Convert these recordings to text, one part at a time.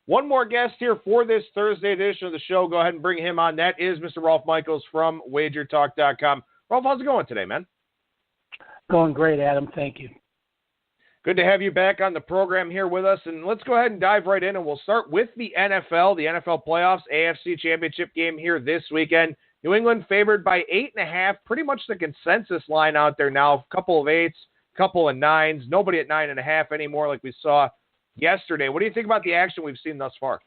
one more guest here for this Thursday edition of the show. Go ahead and bring him on. That is Mr. Rolf Michaels from WagerTalk.com. Rolf, how's it going today, man? Going great, Adam. Thank you. Good to have you back on the program here with us. And let's go ahead and dive right in, and we'll start with the NFL playoffs, AFC Championship game here this weekend. New England favored by 8.5, pretty much the consensus line out there now. A couple of 8s, a couple of 9s, nobody at 9.5 anymore like we saw yesterday. What do you think about the action we've seen thus far?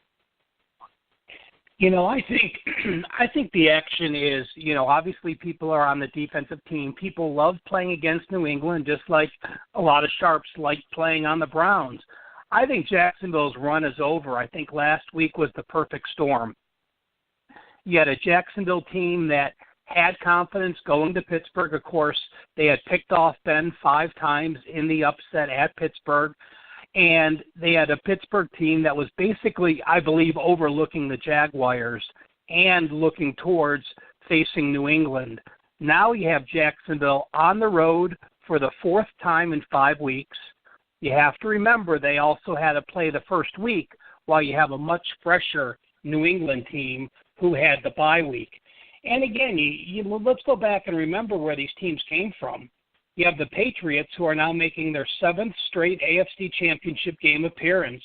I think the action is, obviously people are on the defensive team. People love playing against New England, just like a lot of sharps like playing on the Browns. I think Jacksonville's run is over. I think last week was the perfect storm. You had a Jacksonville team that had confidence going to Pittsburgh. Of course, they had picked off Ben 5 times in the upset at Pittsburgh. And they had a Pittsburgh team that was basically, I believe, overlooking the Jaguars and looking towards facing New England. Now you have Jacksonville on the road for the 4th time in 5 weeks. You have to remember they also had to play the first week while you have a much fresher New England team who had the bye week. And again, let's go back and remember where these teams came from. You have the Patriots, who are now making their 7th straight AFC Championship game appearance,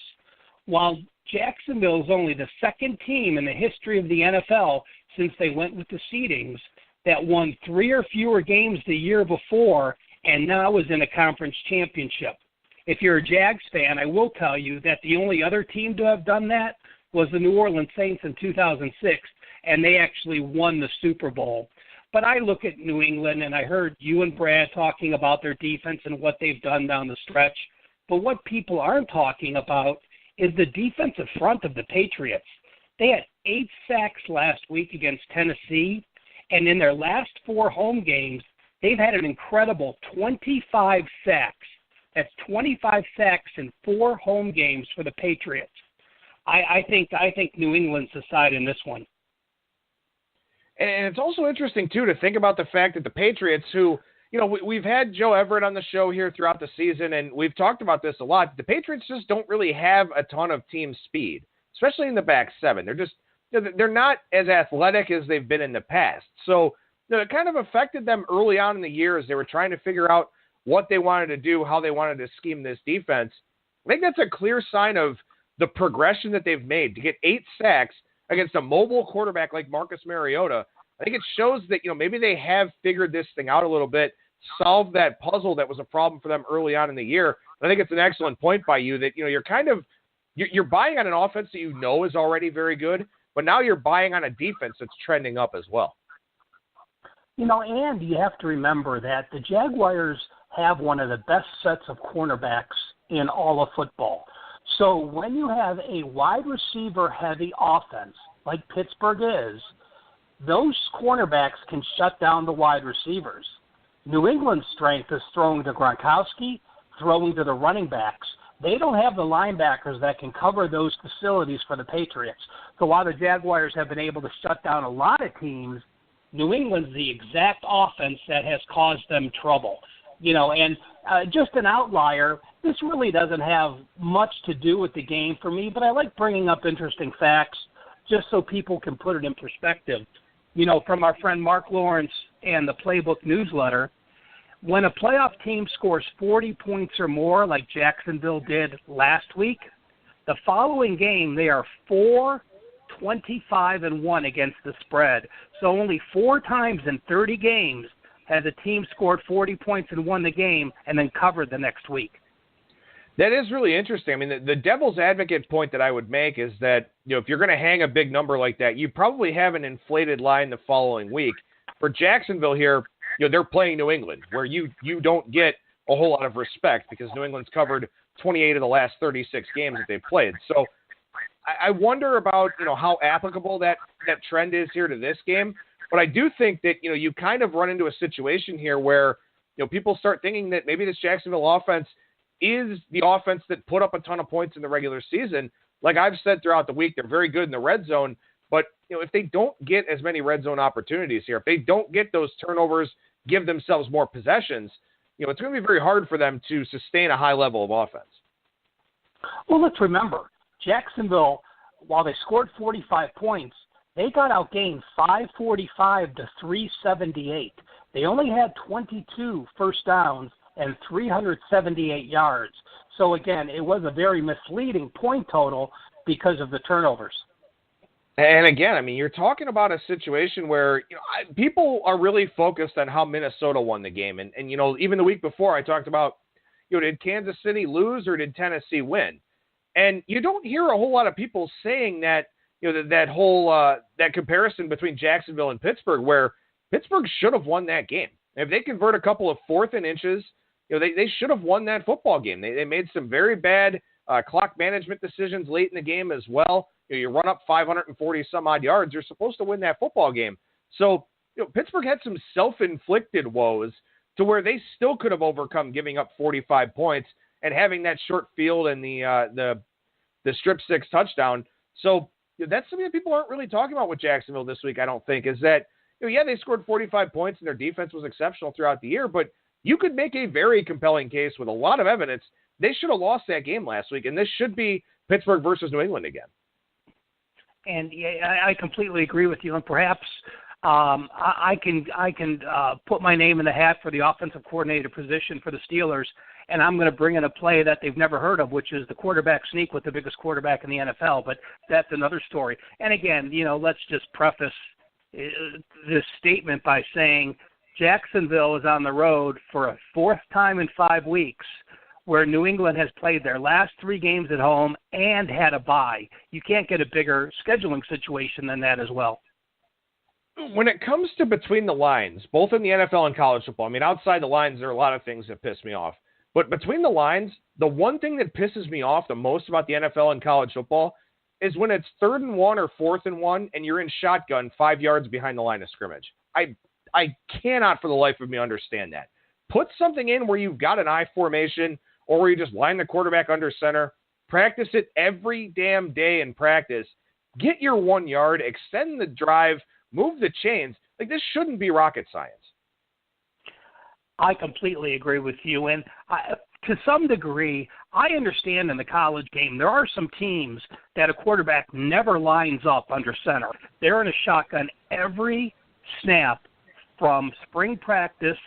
while Jacksonville is only the 2nd team in the history of the NFL since they went with the seedings that won 3 or fewer games the year before and now is in a conference championship. If you're a Jags fan, I will tell you that the only other team to have done that was the New Orleans Saints in 2006, and they actually won the Super Bowl. But I look at New England, and I heard you and Brad talking about their defense and what they've done down the stretch. But what people aren't talking about is the defensive front of the Patriots. They had 8 sacks last week against Tennessee, and in their last 4 home games, they've had an incredible 25 sacks. That's 25 sacks in 4 home games for the Patriots. I think New England's the side in this one. And it's also interesting, too, to think about the fact that the Patriots, who, we've had Joe Everett on the show here throughout the season, and we've talked about this a lot. The Patriots just don't really have a ton of team speed, especially in the back 7. They're not as athletic as they've been in the past. So it kind of affected them early on in the year as they were trying to figure out what they wanted to do, how they wanted to scheme this defense. I think that's a clear sign of the progression that they've made to get 8 sacks against a mobile quarterback like Marcus Mariota. I think it shows that, maybe they have figured this thing out a little bit, solved that puzzle that was a problem for them early on in the year. And I think it's an excellent point by you that, you're buying on an offense that is already very good, but now you're buying on a defense that's trending up as well. And you have to remember that the Jaguars have one of the best sets of cornerbacks in all of football. So when you have a wide receiver-heavy offense like Pittsburgh is, those cornerbacks can shut down the wide receivers. New England's strength is throwing to Gronkowski, throwing to the running backs. They don't have the linebackers that can cover those facilities for the Patriots. So while the Jaguars have been able to shut down a lot of teams, New England's the exact offense that has caused them trouble. And just an outlier, this really doesn't have much to do with the game for me, but I like bringing up interesting facts just so people can put it in perspective. From our friend Mark Lawrence and the Playbook newsletter, when a playoff team scores 40 points or more, like Jacksonville did last week, the following game they are 4-25-1 against the spread. So only 4 times in 30 games has a team scored 40 points and won the game and then covered the next week. That is really interesting. I mean, the devil's advocate point that I would make is that, if you're going to hang a big number like that, you probably have an inflated line the following week. For Jacksonville here, they're playing New England, where you don't get a whole lot of respect because New England's covered 28 of the last 36 games that they've played. So I wonder about, how applicable that trend is here to this game. But I do think that, you kind of run into a situation here where, people start thinking that maybe this Jacksonville offense is the offense that put up a ton of points in the regular season. Like I've said throughout the week, they're very good in the red zone. But, if they don't get as many red zone opportunities here, if they don't get those turnovers, give themselves more possessions, it's going to be very hard for them to sustain a high level of offense. Well, let's remember, Jacksonville, while they scored 45 points, they got outgained 545 to 378. They only had 22 first downs and 378 yards. So, again, it was a very misleading point total because of the turnovers. And again, I mean, you're talking about a situation where people are really focused on how Minnesota won the game. And even the week before I talked about, did Kansas City lose or did Tennessee win? And you don't hear a whole lot of people saying that, that whole that comparison between Jacksonville and Pittsburgh, where Pittsburgh should have won that game. If they convert a couple of 4th and inches, they should have won that football game. They made some very bad clock management decisions late in the game as well. You run up 540 some odd yards, you're supposed to win that football game. So, Pittsburgh had some self-inflicted woes to where they still could have overcome giving up 45 points and having that short field and the strip 6 touchdown. So that's something that people aren't really talking about with Jacksonville this week, I don't think, is that, they scored 45 points and their defense was exceptional throughout the year, but you could make a very compelling case with a lot of evidence. They should have lost that game last week, and this should be Pittsburgh versus New England again. And I completely agree with you. And perhaps I can put my name in the hat for the offensive coordinator position for the Steelers, and I'm going to bring in a play that they've never heard of, which is the quarterback sneak with the biggest quarterback in the NFL. But that's another story. And again, let's just preface this statement by saying Jacksonville is on the road for a 4th time in 5 weeks, where New England has played their last 3 games at home and had a bye. You can't get a bigger scheduling situation than that as well. When it comes to between the lines, both in the NFL and college football, I mean, outside the lines, there are a lot of things that piss me off. But between the lines, the one thing that pisses me off the most about the NFL and college football is when it's 3rd and 1 or 4th and 1 and you're in shotgun 5 yards behind the line of scrimmage. I cannot for the life of me understand that. Put something in where you've got an I formation or where you just line the quarterback under center. Practice it every damn day in practice. Get your 1 yard, extend the drive, move the chains. Like, this shouldn't be rocket science. I completely agree with you. And to some degree, I understand in the college game, there are some teams that a quarterback never lines up under center. They're in a shotgun every snap from spring practice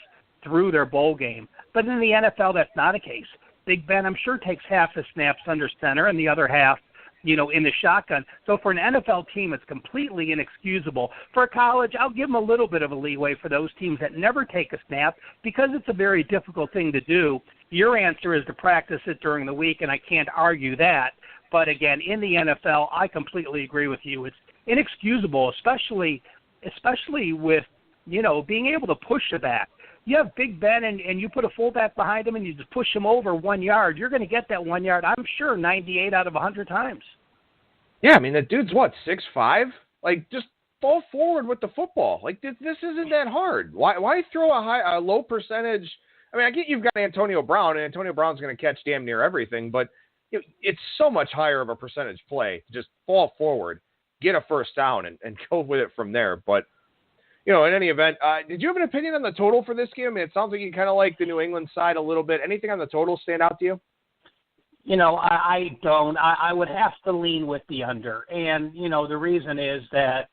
through their bowl game. But in the NFL, that's not a case. Big Ben, I'm sure, takes half the snaps under center and the other half, in the shotgun. So for an NFL team, it's completely inexcusable. For a college, I'll give them a little bit of a leeway for those teams that never take a snap because it's a very difficult thing to do. Your answer is to practice it during the week, and I can't argue that. But again, in the NFL, I completely agree with you. It's inexcusable, especially with, being able to push the back. You have Big Ben and you put a fullback behind him and you just push him over 1 yard. You're going to get that 1 yard, I'm sure, 98 out of 100 times. Yeah, I mean, that dude's what, 6'5"? Like, just fall forward with the football. Like, this isn't that hard. Why throw a low percentage? I mean, I get you've got Antonio Brown, and Antonio Brown's going to catch damn near everything, but it's so much higher of a percentage play to just fall forward, get a first down, and go with it from there. But, in any event, did you have an opinion on the total for this game? I mean, it sounds like you kind of like the New England side a little bit. Anything on the total stand out to you? I don't. I would have to lean with the under. And, the reason is that,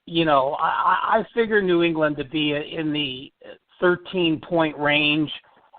I figure New England to be in the 13-point range,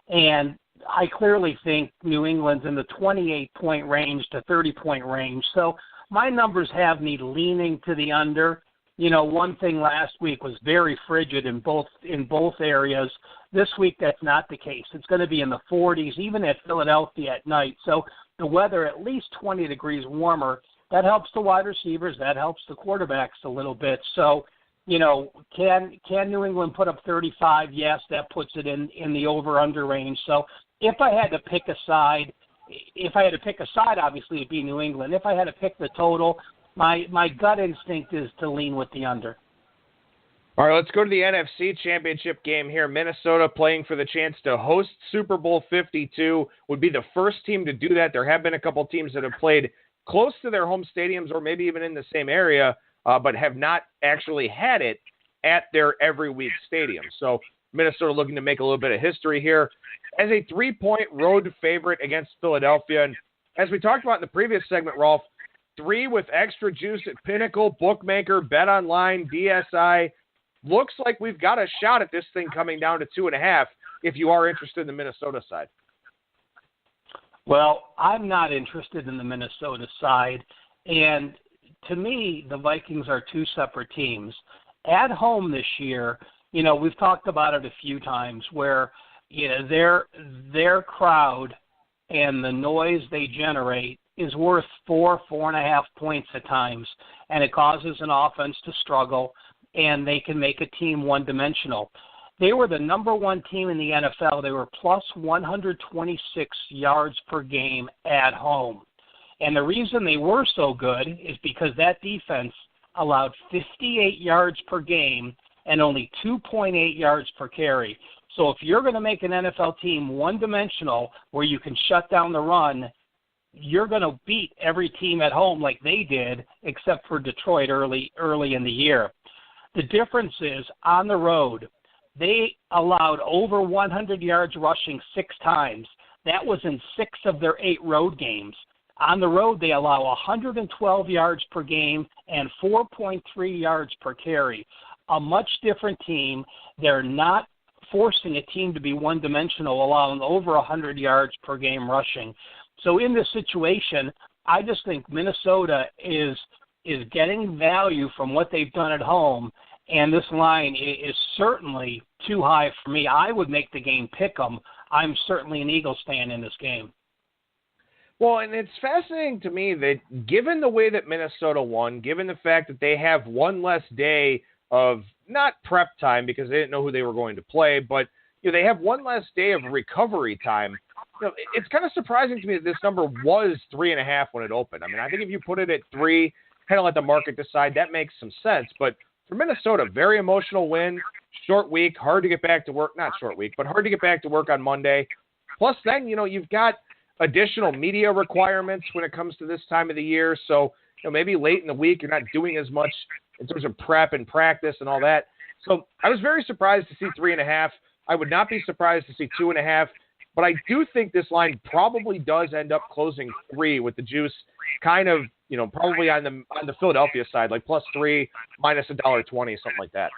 and I clearly think New England's in the 28-point range to 30-point range. So my numbers have me leaning to the under. One thing last week was very frigid in both areas. This week, that's not the case. It's going to be in the 40s, even at Philadelphia at night. So the weather at least 20 degrees warmer. That helps the wide receivers. That helps the quarterbacks a little bit. So, can New England put up 35? Yes, that puts it in the over-under range. So if I had to pick a side, obviously it'd be New England. If I had to pick the total, my gut instinct is to lean with the under. All right, let's go to the NFC Championship game here. Minnesota playing for the chance to host Super Bowl 52 would be the first team to do that. There have been a couple teams that have played close to their home stadiums or maybe even in the same area, but have not actually had it at their every week stadium. So Minnesota looking to make a little bit of history here as a 3-point road favorite against Philadelphia. And as we talked about in the previous segment, Rolf, +3 with extra juice at Pinnacle, Bookmaker, BetOnline, DSI. Looks like we've got a shot at this thing coming down to 2.5 if you are interested in the Minnesota side. Well, I'm not interested in the Minnesota side. And to me, the Vikings are two separate teams. At home this year, we've talked about it a few times where, their crowd and the noise they generate is worth 4.5 points at times, and it causes an offense to struggle, and they can make a team one-dimensional. They were the number one team in the NFL. They were plus 126 yards per game at home. And the reason they were so good is because that defense allowed 58 yards per game and only 2.8 yards per carry. So if you're going to make an NFL team one-dimensional where you can shut down the run, you're going to beat every team at home like they did, except for Detroit early in the year. The difference is on the road, they allowed over 100 yards rushing 6 times. That was in 6 of their 8 road games. On the road, they allow 112 yards per game and 4.3 yards per carry. A much different team. They're not forcing a team to be one-dimensional, allowing over 100 yards per game rushing. So in this situation, I just think Minnesota is getting value from what they've done at home, and this line is certainly too high for me. I would make the game pick 'em. I'm certainly an Eagles fan in this game. Well, and it's fascinating to me that given the way that Minnesota won, given the fact that they have one less day of not prep time because they didn't know who they were going to play, but they have one less day of recovery time. It's kind of surprising to me that this number was 3.5 when it opened. I mean, I think if you put it at 3, kind of let the market decide, that makes some sense. But for Minnesota, very emotional win, short week, hard to get back to work. Not short week, but hard to get back to work on Monday. Plus then, you've got additional media requirements when it comes to this time of the year. So, maybe late in the week, you're not doing as much in terms of prep and practice and all that. So I was very surprised to see 3.5. I would not be surprised to see 2.5, but I do think this line probably does end up closing 3 with the juice kind of, probably on the Philadelphia side, like +3 minus $1.20, something like that.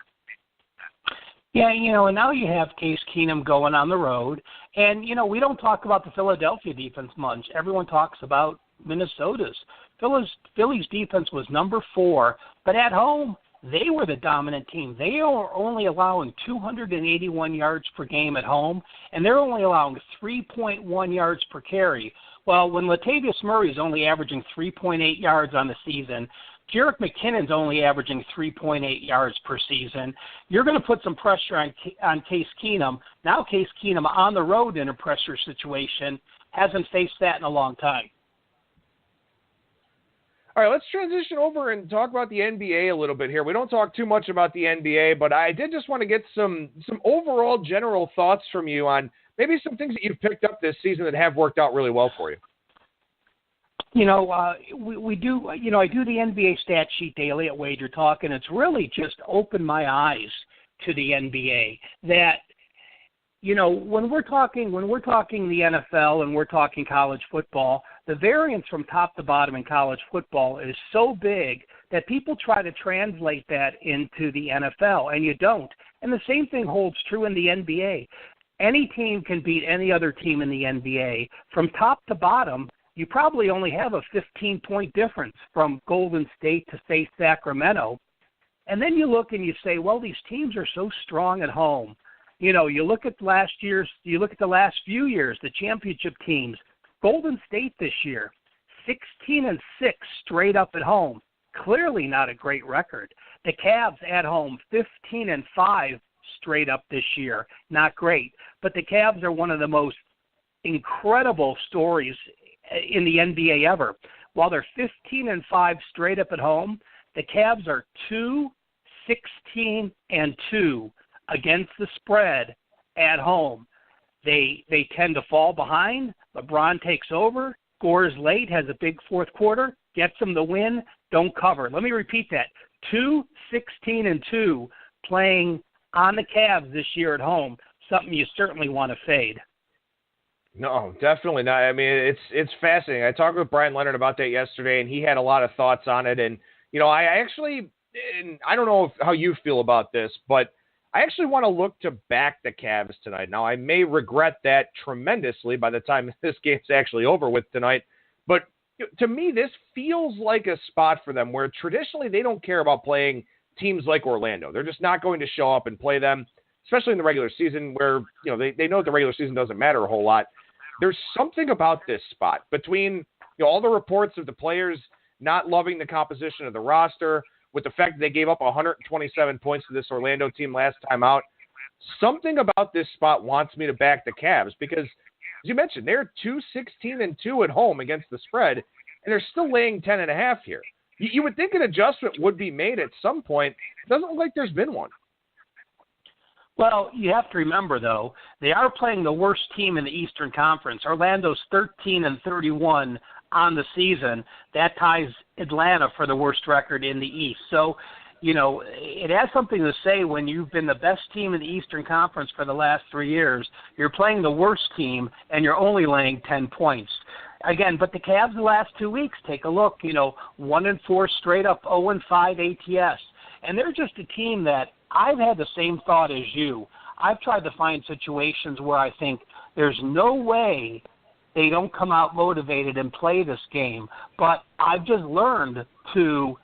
Yeah, and now you have Case Keenum going on the road. And, we don't talk about the Philadelphia defense much. Everyone talks about Minnesota's. Philly's defense was number 4, but at home, they were the dominant team. They are only allowing 281 yards per game at home, and they're only allowing 3.1 yards per carry. Well, when Latavius Murray's only averaging 3.8 yards on the season, Jerick McKinnon's only averaging 3.8 yards per season. You're going to put some pressure on Case Keenum. Now Case Keenum on the road in a pressure situation hasn't faced that in a long time. All right, let's transition over and talk about the NBA a little bit here. We don't talk too much about the NBA, but I did just want to get some overall general thoughts from you on maybe some things that you've picked up this season that have worked out really well for you. We do. I do the NBA stat sheet daily at Wager Talk, and it's really just opened my eyes to the NBA. That when we're talking the NFL and we're talking college football, the variance from top to bottom in college football is so big that people try to translate that into the NFL, and you don't. And the same thing holds true in the NBA. Any team can beat any other team in the NBA. From top to bottom, you probably only have a 15-point difference from Golden State to, say, Sacramento. And then you look and you say, well, these teams are so strong at home. You look at the last few years, the championship teams. Golden State this year, 16-6 straight up at home. Clearly not a great record. The Cavs at home, 15-5 straight up this year. Not great. But the Cavs are one of the most incredible stories in the NBA ever. While they're 15-5 straight up at home, the Cavs are 2-16-2 against the spread at home. They tend to fall behind. LeBron takes over, scores late, has a big fourth quarter, gets them the win, don't cover. Let me repeat that. 2-16-2 playing on the Cavs this year at home, something you certainly want to fade. No, definitely not. I mean, it's fascinating. I talked with Brian Leonard about that yesterday, and he had a lot of thoughts on it. And I actually, and I don't know how you feel about this, but I actually want to look to back the Cavs tonight. Now, I may regret that tremendously by the time this game's actually over with tonight, but to me, this feels like a spot for them where traditionally they don't care about playing teams like Orlando. They're just not going to show up and play them, especially in the regular season where they know the regular season doesn't matter a whole lot. There's something about this spot between all the reports of the players not loving the composition of the roster, with the fact that they gave up 127 points to this Orlando team last time out. Something about this spot wants me to back the Cavs because, as you mentioned, they're 2-16-2 at home against the spread, and they're still laying 10.5 here. You would think an adjustment would be made at some point. It doesn't look like there's been one. Well, you have to remember, though, they are playing the worst team in the Eastern Conference. Orlando's 13-31 on the season. That ties Atlanta for the worst record in the East. So, it has something to say when you've been the best team in the Eastern Conference for the last 3 years. You're playing the worst team, and you're only laying 10 points. Again, but the Cavs the last 2 weeks, take a look, 1-4 straight up, 0-5 ATS. And they're just a team that I've had the same thought as you. I've tried to find situations where I think there's no way they don't come out motivated and play this game. But I've just learned to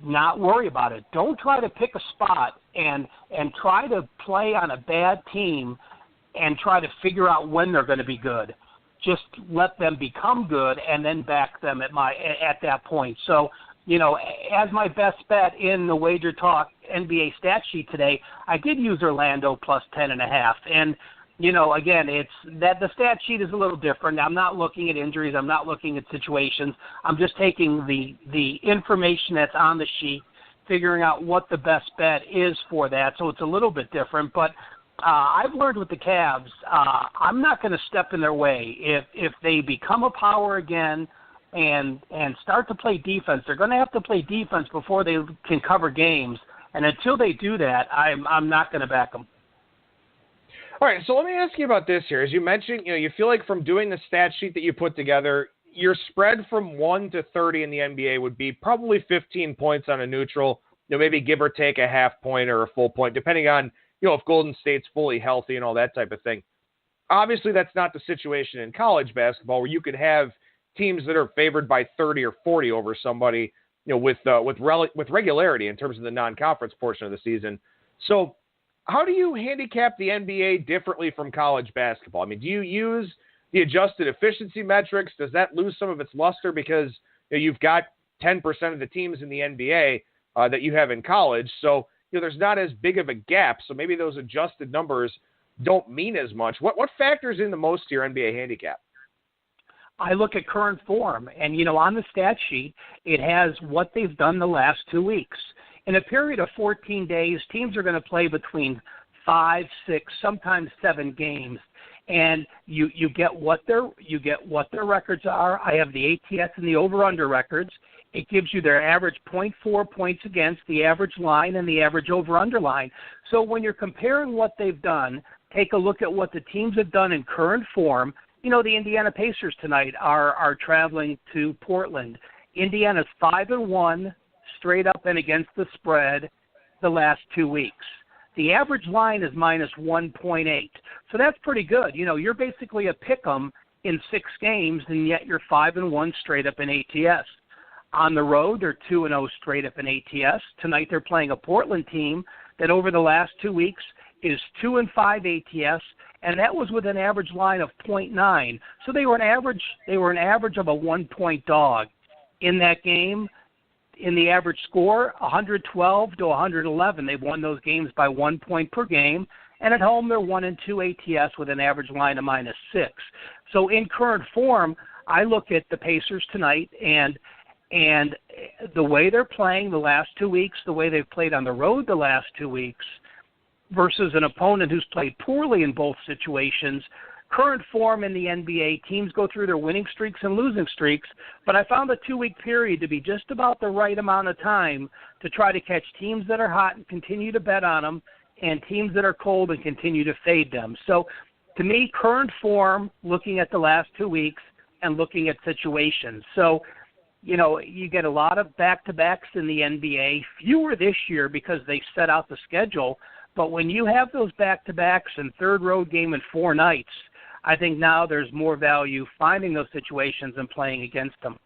not worry about it. Don't try to pick a spot and try to play on a bad team and try to figure out when they're going to be good. Just let them become good and then back them at that point. So, as my best bet in the Wager Talk NBA stat sheet today, I did use Orlando plus 10.5. And, again, it's that the stat sheet is a little different. I'm not looking at injuries. I'm not looking at situations. I'm just taking the information that's on the sheet, figuring out what the best bet is for that. So it's a little bit different. But I've learned with the Cavs, I'm not going to step in their way. If they become a power again and start to play defense, they're going to have to play defense before they can cover games. And until they do that, I'm not going to back them. All right, so let me ask you about this here. As you mentioned, you feel like from doing the stat sheet that you put together, your spread from 1 to 30 in the NBA would be probably 15 points on a neutral, maybe give or take a half point or a full point, depending on, if Golden State's fully healthy and all that type of thing. Obviously, that's not the situation in college basketball where you could have teams that are favored by 30 or 40 over somebody, with regularity in terms of the non-conference portion of the season. So how do you handicap the NBA differently from college basketball? I mean, do you use the adjusted efficiency metrics? Does that lose some of its luster because you've got 10% of the teams in the NBA that you have in college? So, there's not as big of a gap. So maybe those adjusted numbers don't mean as much. What factors in the most to your NBA handicap? I look at current form, and, on the stat sheet, it has what they've done the last 2 weeks. In a period of 14 days, teams are going to play between 5, 6, sometimes 7 games, and you get what their records are. I have the ATS and the over/under records. It gives you their average 0.4 points against, the average line, and the average over/under line. So when you're comparing what they've done, take a look at what the teams have done in current form. The Indiana Pacers tonight are traveling to Portland. Indiana's 5-1 straight up and against the spread the last 2 weeks. The average line is minus 1.8. So that's pretty good. You're basically a pick'em in 6 games, and yet you're 5-1 straight up in ATS. On the road, they're 2-0 straight up in ATS. Tonight they're playing a Portland team that over the last 2 weeks is 2-5 ATS, and that was with an average line of 0.9. So they were an average of a 1-point dog in that game. In the average score, 112 to 111. They've won those games by 1 point per game. And at home, they're 1-2 ATS with an average line of -6. So in current form, I look at the Pacers tonight and the way they're playing the last 2 weeks, the way they've played on the road the last 2 weeks, versus an opponent who's played poorly in both situations. Current form in the NBA, teams go through their winning streaks and losing streaks, but I found the 2 week period to be just about the right amount of time to try to catch teams that are hot and continue to bet on them, and teams that are cold and continue to fade them. So To me, current form, looking at the last 2 weeks and looking at situations. So, you get a lot of back-to-backs in the NBA, fewer this year because they set out the schedule. But when you have those back-to-backs and third road game in 4 nights, I think now there's more value finding those situations and playing against them.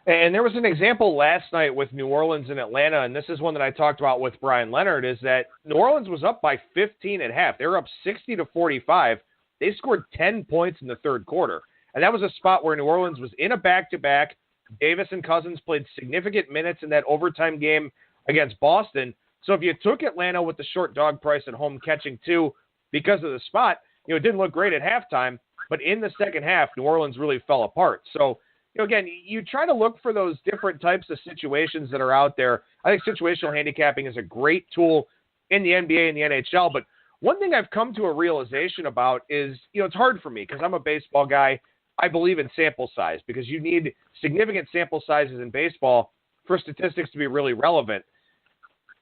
And there was an example last night with New Orleans and Atlanta, and this is one that I talked about with Brian Leonard, is that New Orleans was up by 15 at half. They were up 60-45. They scored 10 points in the third quarter. And that was a spot where New Orleans was in a back-to-back. Davis and Cousins played significant minutes in that overtime game against Boston. So if you took Atlanta with the short dog price at home catching 2 because of the spot, it didn't look great at halftime. But in the second half, New Orleans really fell apart. So, again, you try to look for those different types of situations that are out there. I think situational handicapping is a great tool in the NBA and the NHL. But one thing I've come to a realization about is, it's hard for me because I'm a baseball guy. I believe in sample size because you need significant sample sizes in baseball for statistics to be really relevant.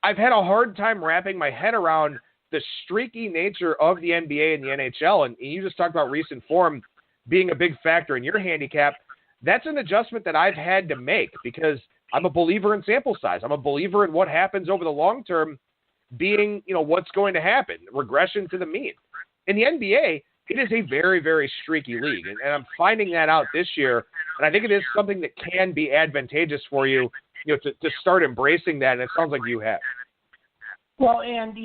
I've had a hard time wrapping my head around the streaky nature of the NBA and the NHL. And you just talked about recent form being a big factor in your handicap. That's an adjustment that I've had to make because I'm a believer in sample size. I'm a believer in what happens over the long term being, what's going to happen, regression to the mean. In the NBA, it is a very, very streaky league, and I'm finding that out this year, and I think it is something that can be advantageous for you, to start embracing that, and it sounds like you have. Well, and,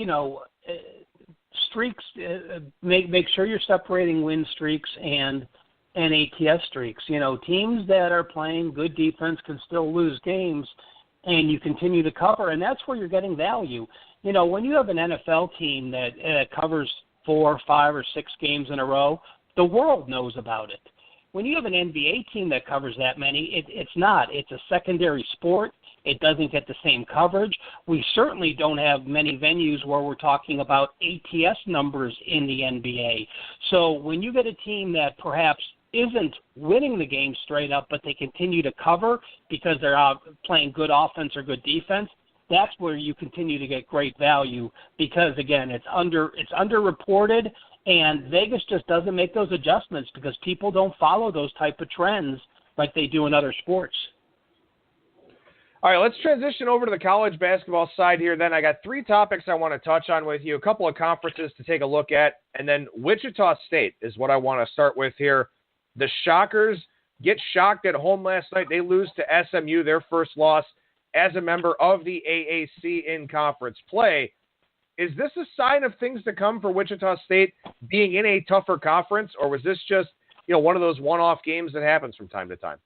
streaks, make sure you're separating win streaks and ATS streaks. Teams that are playing good defense can still lose games, and you continue to cover, and that's where you're getting value. When you have an NFL team that covers 4, 5, or 6 games in a row, the world knows about it. When you have an NBA team that covers that many, it's not. It's a secondary sport. It doesn't get the same coverage. We certainly don't have many venues where we're talking about ATS numbers in the NBA. So when you get a team that perhaps isn't winning the game straight up, but they continue to cover because they're out playing good offense or good defense, that's where you continue to get great value because, again, it's underreported, and Vegas just doesn't make those adjustments because people don't follow those type of trends like they do in other sports. All right, let's transition over to the college basketball side here. Then I got 3 topics I want to touch on with you, a couple of conferences to take a look at, and then Wichita State is what I want to start with here. The Shockers get shocked at home last night. They lose to SMU, their first loss as a member of the AAC in conference play. Is this a sign of things to come for Wichita State being in a tougher conference, or was this just, one of those one-off games that happens from time to time?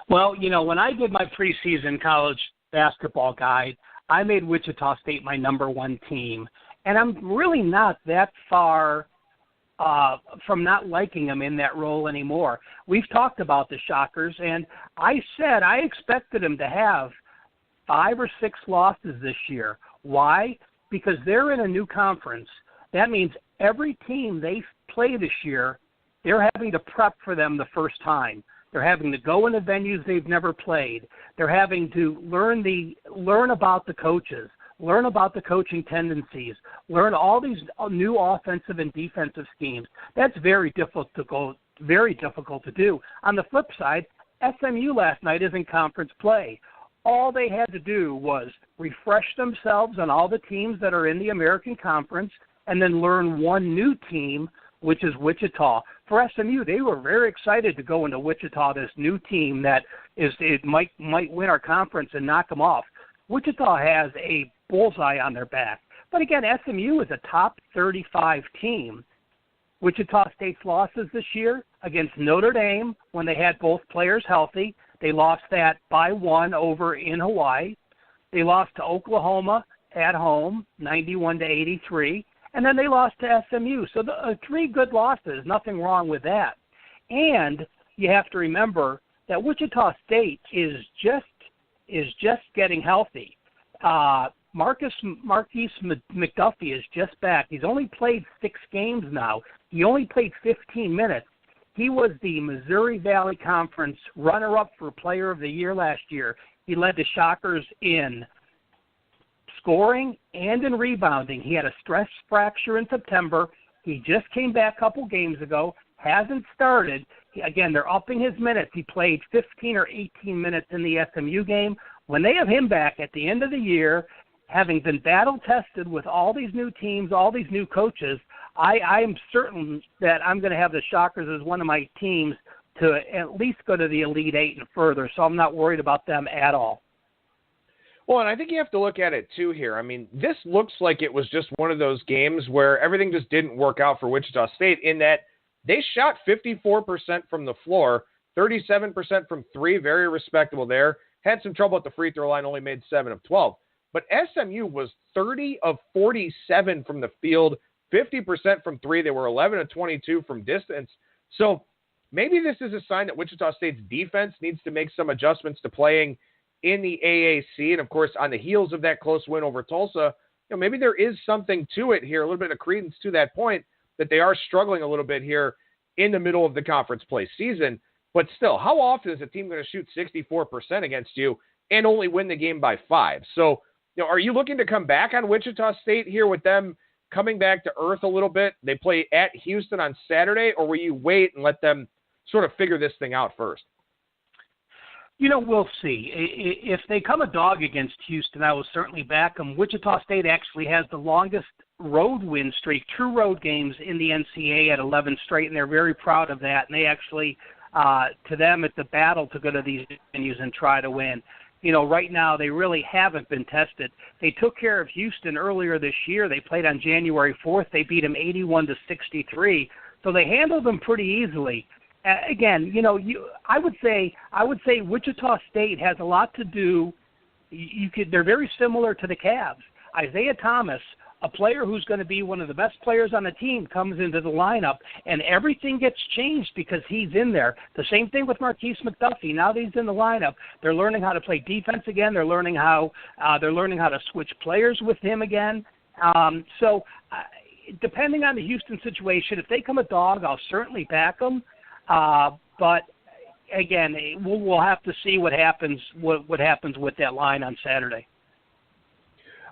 Well, when I did my preseason college basketball guide, I made Wichita State my number 1 team, and I'm really not that far from not liking them in that role anymore. We've talked about the Shockers, and I said I expected them to have 5 or 6 losses this year. Why? Because they're in a new conference. That means every team they play this year, they're having to prep for them the first time. They're having to go into venues they've never played. They're having to learn about the coaches, learn about the coaching tendencies, learn all these new offensive and defensive schemes. That's very difficult to do. On the flip side, SMU last night is in conference play. All they had to do was refresh themselves on all the teams that are in the American Conference and then learn one new team, which is Wichita. For SMU, they were very excited to go into Wichita, this new team that might win our conference and knock them off. Wichita has a bullseye on their back. But again, SMU is a top 35 team. Wichita State's losses this year against Notre Dame when they had both players healthy. They lost that by 1 over in Hawaii. They lost to Oklahoma at home, 91-83. And then they lost to SMU. So 3 good losses, nothing wrong with that. And you have to remember that Wichita State is just getting healthy. Marquise McDuffie is just back. He's only played 6 games now. He only played 15 minutes. He was the Missouri Valley Conference runner-up for Player of the Year last year. He led the Shockers in scoring and in rebounding. He had a stress fracture in September, He just came back a couple games ago, hasn't started. Again, they're upping his minutes. He played 15 or 18 minutes in the SMU game. When they have him back at the end of the year, having been battle-tested with all these new teams, all these new coaches, I am certain that I'm going to have the Shockers as one of my teams to at least go to the Elite Eight and further, so I'm not worried about them at all. Well, and I think you have to look at it, too, here. I mean, this looks like it was just one of those games where everything just didn't work out for Wichita State in that they shot 54% from the floor, 37% from three, very respectable there. Had some trouble at the free throw line, only made 7 of 12. But SMU was 30 of 47 from the field, 50% from three. They were 11 of 22 from distance. So maybe this is a sign that Wichita State's defense needs to make some adjustments to playing in the AAC. And, of course, on the heels of that close win over Tulsa, maybe there is something to it here, a little bit of credence to that point, that they are struggling a little bit here in the middle of the conference play season. But still, how often is a team going to shoot 64% against you and only win the game by 5? So, are you looking to come back on Wichita State here with them coming back to earth a little bit? They play at Houston on Saturday, or will you wait and let them sort of figure this thing out first? We'll see. If they come a dog against Houston, I will certainly back them. Wichita State actually has the longest road win streak, true road games in the NCAA at 11 straight, and they're very proud of that. And they actually, to them, it's a battle to go to these venues and try to win. Right now they really haven't been tested. They took care of Houston earlier this year. They played on January 4th. They beat them 81-63. So they handled them pretty easily. Again, I would say Wichita State has a lot to do. They're very similar to the Cavs. Isaiah Thomas, a player who's going to be one of the best players on the team, comes into the lineup, and everything gets changed because he's in there. The same thing with Marquise McDuffie. Now that he's in the lineup, they're learning how to play defense again. They're learning how to switch players with him again. Depending on the Houston situation, if they come a dog, I'll certainly back them. But again, we'll have to see what happens with that line on Saturday.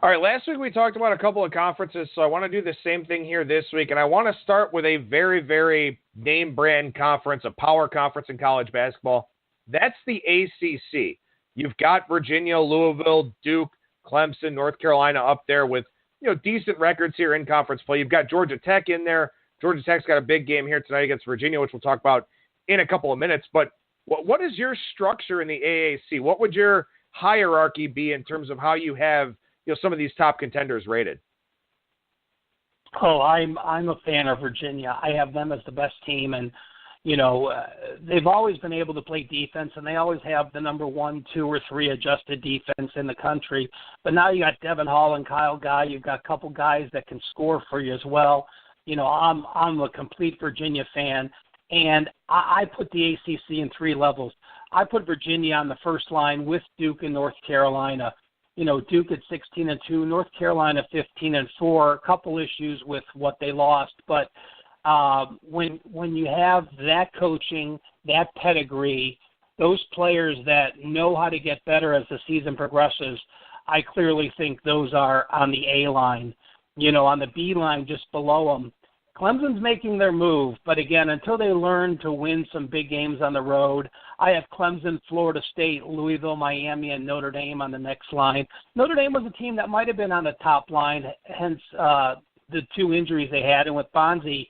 All right, last week we talked about a couple of conferences, so I want to do the same thing here this week, and I want to start with a very, very name-brand conference, a power conference in college basketball. That's the ACC. You've got Virginia, Louisville, Duke, Clemson, North Carolina up there with decent records here in conference play. You've got Georgia Tech in there. Georgia Tech's got a big game here tonight against Virginia, which we'll talk about in a couple of minutes. But what is your structure in the AAC? What would your hierarchy be in terms of how you have some of these top contenders rated? Oh, I'm a fan of Virginia. I have them as the best team, and they've always been able to play defense, and they always have the number 1, 2, or 3 adjusted defense in the country. But now you got Devin Hall and Kyle Guy. You've got a couple guys that can score for you as well. I'm a complete Virginia fan, and I put the ACC in 3 levels. I put Virginia on the first line with Duke and North Carolina. Duke at 16-2, North Carolina 15-4. A couple issues with what they lost, but when you have that coaching, that pedigree, those players that know how to get better as the season progresses, I clearly think those are on the A line. On the B line just below them, Clemson's making their move, but again, until they learn to win some big games on the road, I have Clemson, Florida State, Louisville, Miami, and Notre Dame on the next line. Notre Dame was a team that might have been on the top line, hence the 2 injuries they had. And with Bonzi,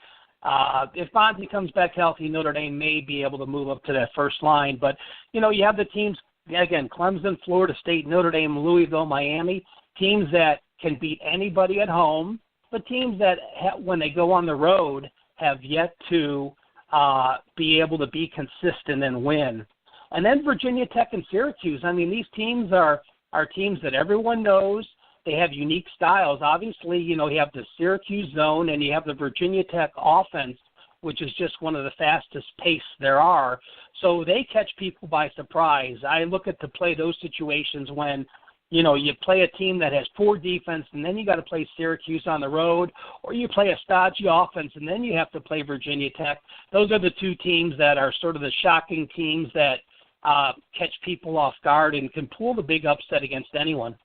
if Bonzi comes back healthy, Notre Dame may be able to move up to that first line. But, you have the teams, again, Clemson, Florida State, Notre Dame, Louisville, Miami, teams that can beat anybody at home, but teams that, when they go on the road, have yet to be able to be consistent and win. And then Virginia Tech and Syracuse. I mean, these teams are teams that everyone knows. They have unique styles. Obviously, you have the Syracuse zone and you have the Virginia Tech offense, which is just one of the fastest pace there are. So they catch people by surprise. I look at to play those situations when you play a team that has poor defense, and then you got to play Syracuse on the road, or you play a stodgy offense, and then you have to play Virginia Tech. Those are the 2 teams that are sort of the shocking teams that catch people off guard and can pull the big upset against anyone.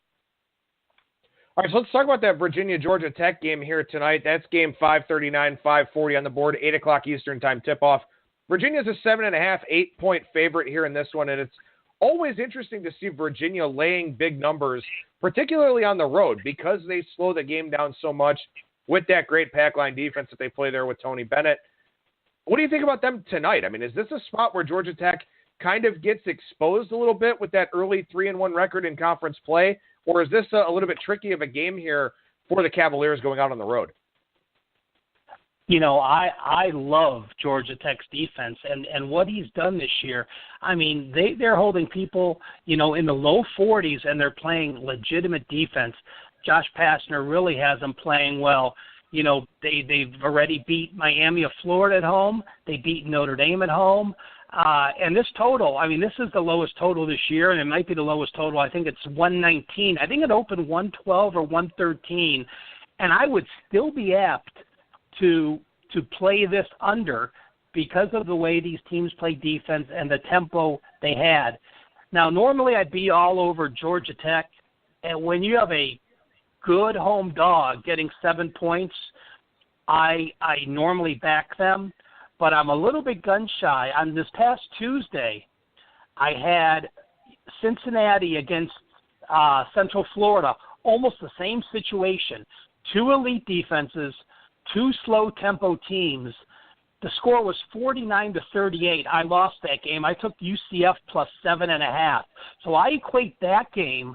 All right, so let's talk about that Virginia-Georgia Tech game here tonight. That's game 539, 540 on the board, 8 o'clock Eastern time tip-off. Virginia's a 7.5, 8-point favorite here in this one, and it's always interesting to see Virginia laying big numbers, particularly on the road, because they slow the game down so much with that great pack line defense that they play there with Tony Bennett. What do you think about them tonight? I mean, is this a spot where Georgia Tech kind of gets exposed a little bit with that early 3-1 record in conference play, or is this a little bit tricky of a game here for the Cavaliers going out on the road? You know, I love Georgia Tech's defense and what he's done this year. I mean, they're holding people, in the low 40s, and they're playing legitimate defense. Josh Pastner really has them playing well. They've already beat Miami of Florida at home. They beat Notre Dame at home. And this total, I mean, this is the lowest total this year, and it might be the lowest total. I think it's 119. I think it opened 112 or 113. And I would still be apt to play this under because of the way these teams play defense and the tempo they had. Now, normally I'd be all over Georgia Tech, and when you have a good home dog getting 7 points, I normally back them, but I'm a little bit gun-shy. On this past Tuesday, I had Cincinnati against Central Florida, almost the same situation. Two elite defenses, two slow-tempo teams. The score was 49-38. I lost that game. I took UCF plus 7.5. So I equate that game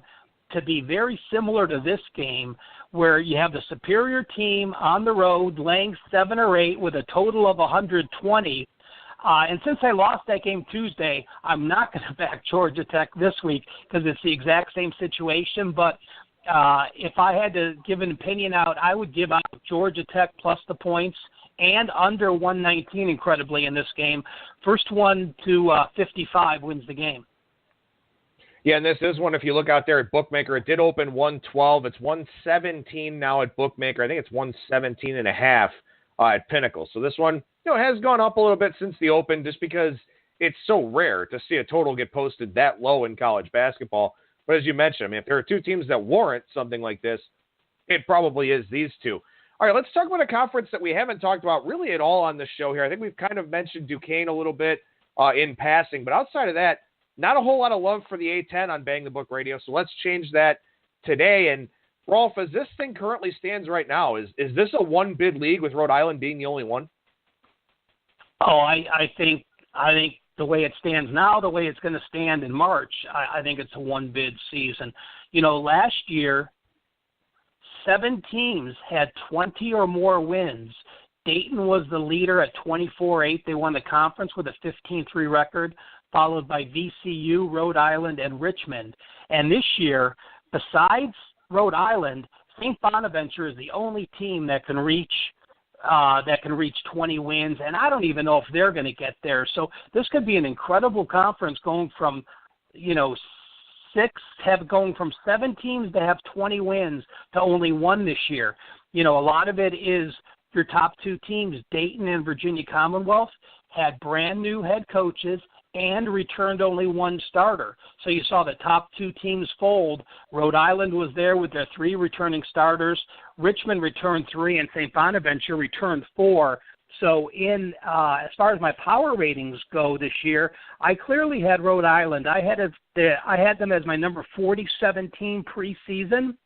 to be very similar to this game, where you have the superior team on the road laying 7 or 8 with a total of 120. And since I lost that game Tuesday, I'm not going to back Georgia Tech this week because it's the exact same situation. But if I had to give an opinion out, I would give out Georgia Tech plus the points and under 119, incredibly, in this game. First one to 55 wins the game. Yeah, and this is one, if you look out there at Bookmaker, it did open 112. It's 117 now at Bookmaker. I think it's 117.5 at Pinnacle. So this one, has gone up a little bit since the open just because it's so rare to see a total get posted that low in college basketball. But as you mentioned, I mean, if there are two teams that warrant something like this, it probably is these two. All right, let's talk about a conference that we haven't talked about really at all on the show here. I think we've kind of mentioned Duquesne a little bit in passing, but outside of that, not a whole lot of love for the A-10 on Bang the Book Radio, so let's change that today. And, Rolf, as this thing currently stands right now, is this a one-bid league with Rhode Island being the only one? Oh, I think the way it stands now, the way it's going to stand in March, I think it's a one-bid season. Last year, 7 teams had 20 or more wins. Dayton was the leader at 24-8. They won the conference with a 15-3 record, followed by VCU, Rhode Island, and Richmond. And this year, besides Rhode Island, St. Bonaventure is the only team that can reach 20 wins, and I don't even know if they're going to get there. So this could be an incredible conference going from, going from 7 teams to have 20 wins to only 1 this year. A lot of it is your top 2 teams, Dayton and Virginia Commonwealth, had brand new head coaches and returned only 1 starter. So you saw the top 2 teams fold. Rhode Island was there with their 3 returning starters. Richmond returned 3, and St. Bonaventure returned 4. So as far as my power ratings go this year, I clearly had Rhode Island. I had them as my number 47 team preseason.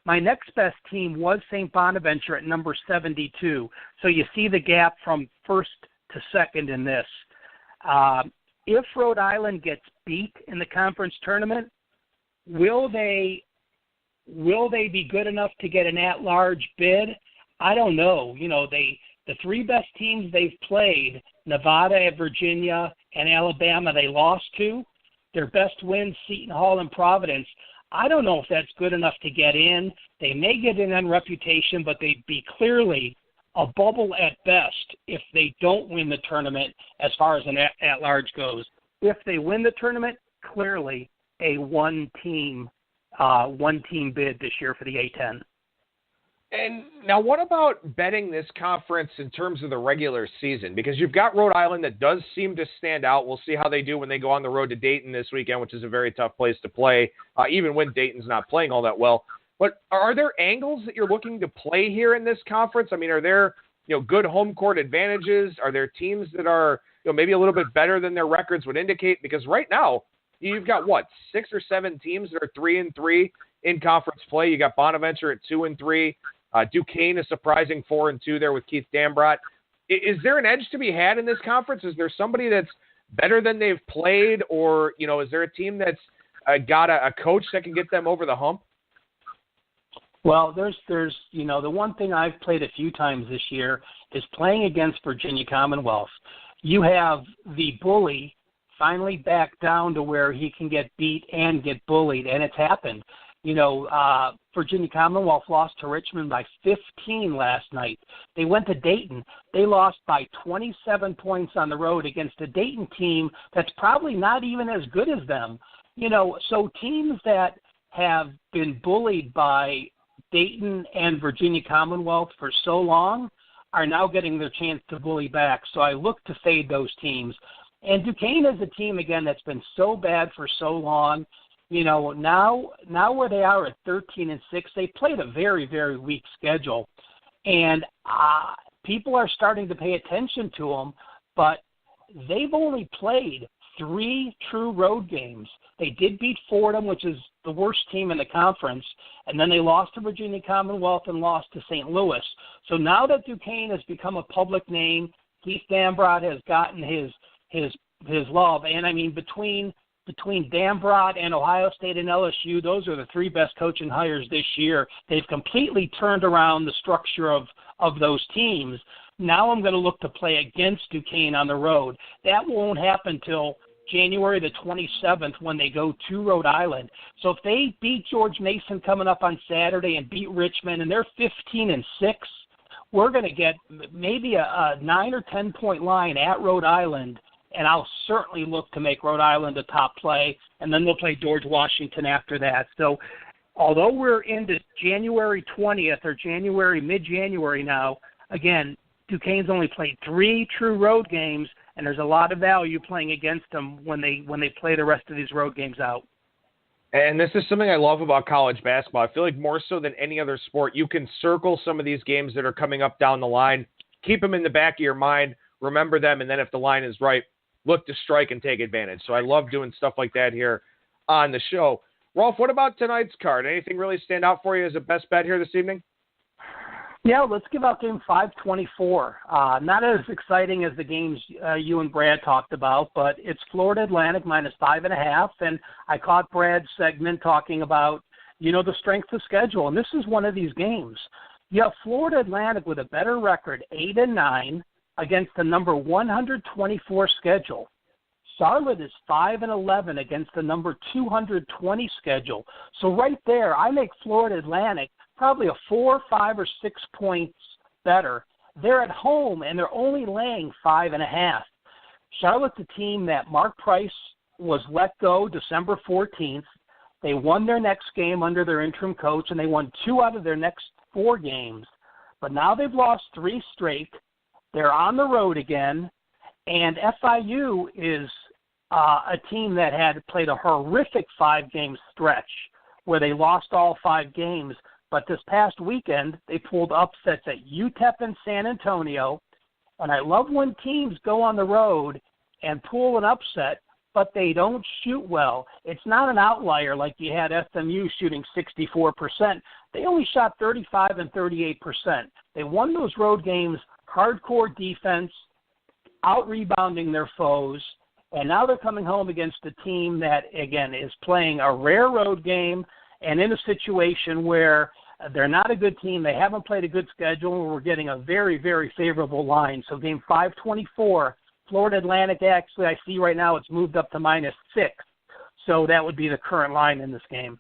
My next best team was St. Bonaventure at number 72. So you see the gap from first to second in this. If Rhode Island gets beat in the conference tournament, will they be good enough to get an at-large bid? I don't know. The 3 best teams they've played, Nevada, Virginia, and Alabama, they lost to. Their best wins, Seton Hall and Providence. I don't know if that's good enough to get in. They may get in on reputation, but they'd be clearly a bubble at best if they don't win the tournament as far as an at-large goes. If they win the tournament, clearly a one-team bid this year for the A-10. And now what about betting this conference in terms of the regular season? Because you've got Rhode Island that does seem to stand out. We'll see how they do when they go on the road to Dayton this weekend, which is a very tough place to play, even when Dayton's not playing all that well. But are there angles that you're looking to play here in this conference? I mean, are there, good home court advantages? Are there teams that are, maybe a little bit better than their records would indicate? Because right now, you've got 6 or 7 teams that are 3-3 in conference play. You got Bonaventure at 2-3. Duquesne is surprising 4-2 there with Keith Dambrot. Is there an edge to be had in this conference? Is there somebody that's better than they've played, or is there a team that's got a coach that can get them over the hump? Well, there's the one thing I've played a few times this year is playing against Virginia Commonwealth. You have the bully finally back down to where he can get beat and get bullied, and it's happened. Virginia Commonwealth lost to Richmond by 15 last night. They went to Dayton. They lost by 27 points on the road against a Dayton team that's probably not even as good as them. So teams that have been bullied by Dayton and Virginia Commonwealth for so long are now getting their chance to bully back. So I look to fade those teams. And Duquesne is a team, again, that's been so bad for so long. Now where they are at 13-6, they played a very, very weak schedule. And people are starting to pay attention to them, but they've only played 3 true road games. They did beat Fordham, which is the worst team in the conference, and then they lost to Virginia Commonwealth and lost to St. Louis. So now that Duquesne has become a public name, Keith Dambrot has gotten his love. And, I mean, between Dambrot and Ohio State and LSU, those are the 3 best coaching hires this year. They've completely turned around the structure of those teams. Now I'm going to look to play against Duquesne on the road. That won't happen till January the 27th when they go to Rhode Island. So if they beat George Mason coming up on Saturday and beat Richmond and they're 15-6, we're going to get maybe a 9 or 10 point line at Rhode Island, and I'll certainly look to make Rhode Island a top play, and then they'll play George Washington after that. So although we're into January 20th or mid-January now, again, Duquesne's only played 3 true road games, and there's a lot of value playing against them when they play the rest of these road games out. And this is something I love about college basketball. I feel like more so than any other sport, you can circle some of these games that are coming up down the line, keep them in the back of your mind, remember them, and then if the line is right, look to strike and take advantage. So I love doing stuff like that here on the show. Rolf, what about tonight's card? Anything really stand out for you as a best bet here this evening? Yeah, let's give out game 524. Not as exciting as the games you and Brad talked about, but it's Florida Atlantic -5.5. And I caught Brad's segment talking about, the strength of schedule. And this is one of these games. You have Florida Atlantic with a better record, 8-9, against the number 124 schedule. Charlotte is 5-11 against the number 220 schedule. So right there, I make Florida Atlantic probably a 4, 5, or 6 points better. They're at home, and they're only laying 5.5. Charlotte's a team that Mark Price was let go December 14th. They won their next game under their interim coach, and they won 2 out of their next 4 games. But now they've lost 3 straight. They're on the road again, and FIU is a team that had played a horrific 5-game stretch where they lost all 5 games. But this past weekend, they pulled upsets at UTEP and San Antonio. And I love when teams go on the road and pull an upset, but they don't shoot well. It's not an outlier like you had SMU shooting 64%. They only shot 35 and 38%. They won those road games, hardcore defense, out-rebounding their foes. And now they're coming home against a team that, again, is playing a rare road game and in a situation where they're not a good team. They haven't played a good schedule. We're getting a very, very favorable line. So game 524, Florida Atlantic, actually, I see right now it's moved up to -6. So that would be the current line in this game.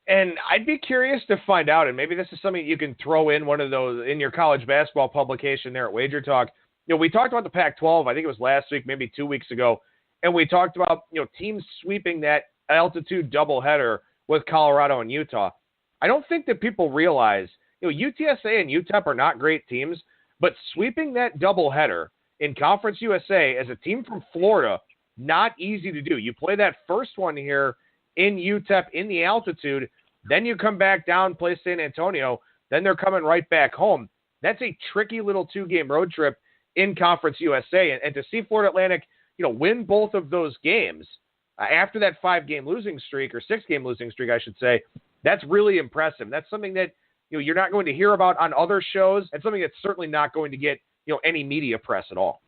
And I'd be curious to find out, and maybe this is something you can throw in one of those in your college basketball publication there at Wager Talk. We talked about the Pac-12, I think it was last week, maybe 2 weeks ago, and we talked about, teams sweeping that altitude doubleheader with Colorado and Utah. I don't think that people realize, UTSA and UTEP are not great teams, but sweeping that doubleheader in Conference USA as a team from Florida, not easy to do. You play that first one here in UTEP in the altitude, Then you come back down, play San Antonio. Then they're coming right back home. That's a tricky little 2-game road trip in Conference USA. And to see Florida Atlantic, win both of those games after that 5-game losing streak, or 6-game losing streak, I should say, that's really impressive. That's something that you're not going to hear about on other shows, and something that's certainly not going to get any media press at all.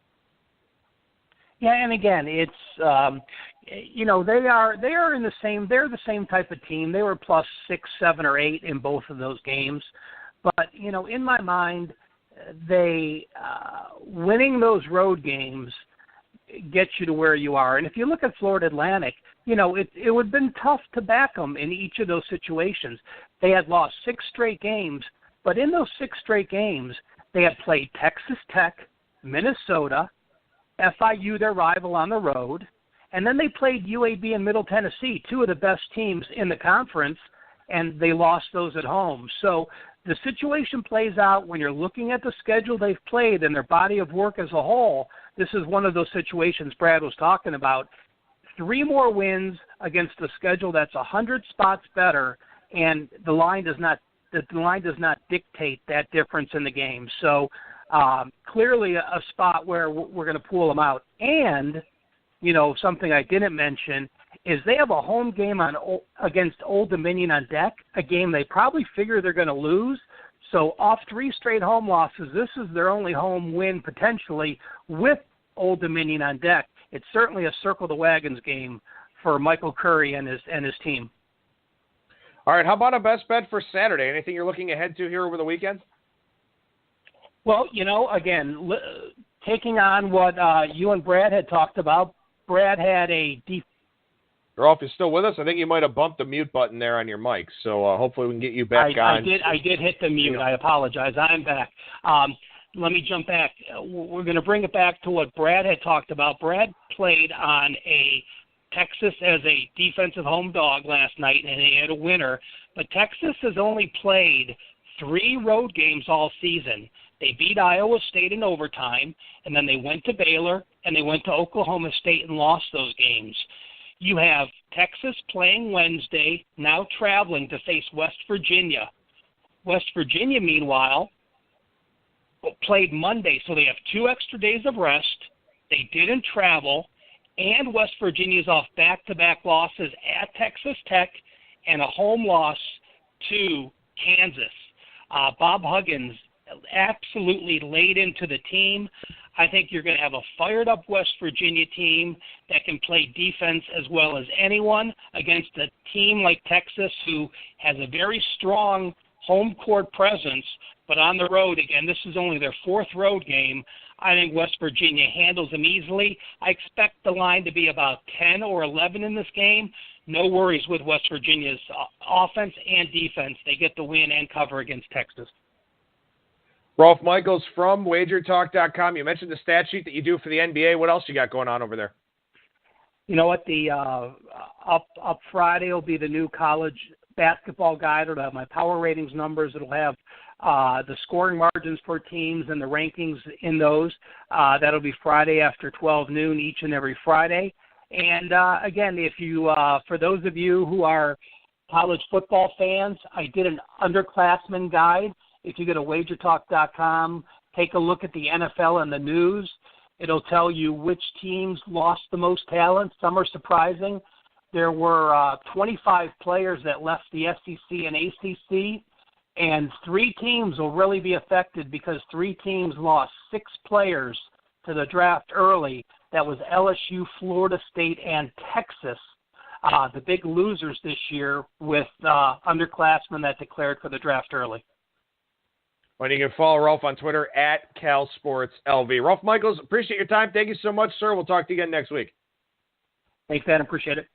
Yeah, and again, it's they're the same type of team. They were plus 6, 7, or 8 in both of those games, but in my mind, they winning those road games gets you to where you are. And if you look at Florida Atlantic, it would have been tough to back them in each of those situations. They had lost 6 straight games, but in those 6 straight games, they had played Texas Tech, Minnesota, FIU, their rival, on the road, and then they played UAB and Middle Tennessee, 2 of the best teams in the conference, and they lost those at home. So the situation plays out when you're looking at the schedule they've played and their body of work as a whole. This is one of those situations Brad was talking about. 3 more wins against the schedule that's 100 spots better, and the line does not dictate that difference in the game. So clearly a spot where we're going to pull them out. And, something I didn't mention is they have a home game against Old Dominion on deck, a game they probably figure they're going to lose. So off 3 straight home losses, this is their only home win potentially with Old Dominion on deck. It's certainly a circle the wagons game for Michael Curry and his team. All right, how about a best bet for Saturday? Anything you're looking ahead to here over the weekend? Well, again, taking on what you and Brad had talked about, Brad had a deep. Rolf, you still with us? I think you might have bumped the mute button there on your mic, so hopefully we can get you back on. I did hit the mute. I apologize. I'm back. Let me jump back. We're going to bring it back to what Brad had talked about. Brad played on a Texas as a defensive home dog last night, and he had a winner. But Texas has only played 3 road games all season. They beat Iowa State in overtime, and then they went to Baylor, and they went to Oklahoma State and lost those games. You have Texas playing Wednesday, now traveling to face West Virginia. West Virginia, meanwhile, played Monday, so they have 2 extra days of rest. They didn't travel, and West Virginia's off back-to-back losses at Texas Tech and a home loss to Kansas. Bob Huggins absolutely laid into the team. I think you're going to have a fired-up West Virginia team that can play defense as well as anyone against a team like Texas, who has a very strong home court presence, but on the road, again, this is only their 4th road game. I think West Virginia handles them easily. I expect the line to be about 10 or 11 in this game. No worries with West Virginia's offense and defense. They get the win and cover against Texas. Rolf Michaels from WagerTalk.com. You mentioned the stat sheet that you do for the NBA. What else you got going on over there? You know what? The up Friday will be the new college basketball guide. It'll have my power ratings numbers. It'll have the scoring margins for teams and the rankings in those. That'll be Friday after 12 noon each and every Friday. And again, if you, for those of you who are college football fans, I did an underclassmen guide. If you go to WagerTalk.com, take a look at the NFL and the news. It'll tell you which teams lost the most talent. Some are surprising. There were 25 players that left the SEC and ACC, and 3 teams will really be affected because 3 teams lost 6 players to the draft early. That was LSU, Florida State, and Texas, the big losers this year with underclassmen that declared for the draft early. Well, you can follow Rolf on Twitter at CalSportsLV. Rolf Michaels, appreciate your time. Thank you so much, sir. We'll talk to you again next week. Thanks, Adam. Appreciate it.